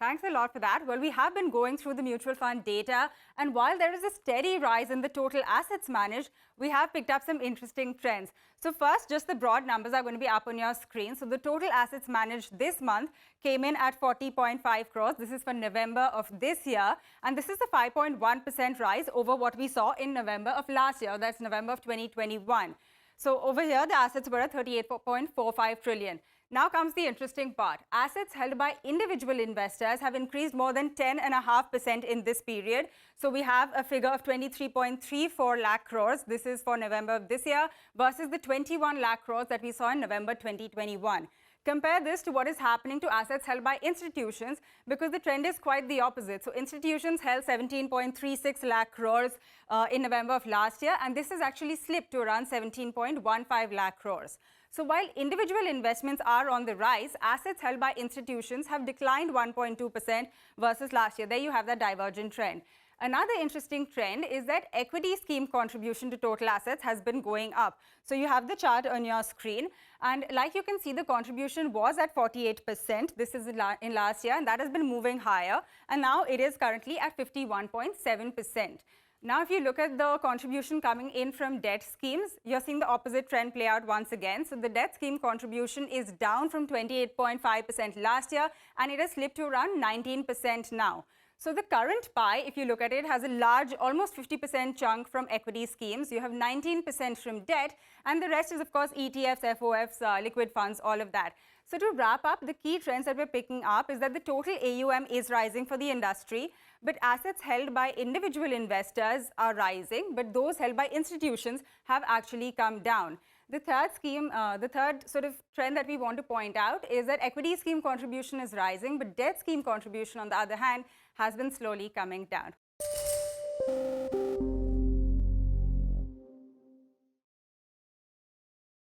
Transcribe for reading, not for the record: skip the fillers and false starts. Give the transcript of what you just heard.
Thanks a lot for that. Well, we have been going through the mutual fund data, and while there is a steady rise in the total assets managed, we have picked up some interesting trends. So first, just the broad numbers are going to be up on your screen. So the total assets managed this month came in at 40.5 crores. This is for November of this year, and this is a 5.1% rise over what we saw in November of last year. That's November of 2021. So over here, the assets were at 38.45 trillion. Now comes the interesting part. Assets held by individual investors have increased more than 10.5% in this period. So we have a figure of 23.34 lakh crores. This is for November of this year versus the 21 lakh crores that we saw in November 2021. Compare this to what is happening to assets held by institutions, because the trend is quite the opposite. So institutions held 17.36 lakh crores in November of last year, and this has actually slipped to around 17.15 lakh crores. So while individual investments are on the rise, assets held by institutions have declined 1.2% versus last year. There you have that divergent trend. Another interesting trend is that equity scheme contribution to total assets has been going up. So you have the chart on your screen, and like you can see, the contribution was at 48%. This is in last year, and that has been moving higher, and now it is currently at 51.7%. Now, if you look at the contribution coming in from debt schemes, you're seeing the opposite trend play out once again. So the debt scheme contribution is down from 28.5% last year, and it has slipped to around 19% now. So the current pie, if you look at it, has a large, almost 50% chunk from equity schemes. You have 19% from debt, and the rest is, of course, ETFs, FOFs, liquid funds, all of that. So to wrap up, the key trends that we're picking up is that the total AUM is rising for the industry, but assets held by individual investors are rising, but those held by institutions have actually come down. The third sort of trend that we want to point out is that equity scheme contribution is rising, but debt scheme contribution, on the other hand, has been slowly coming down.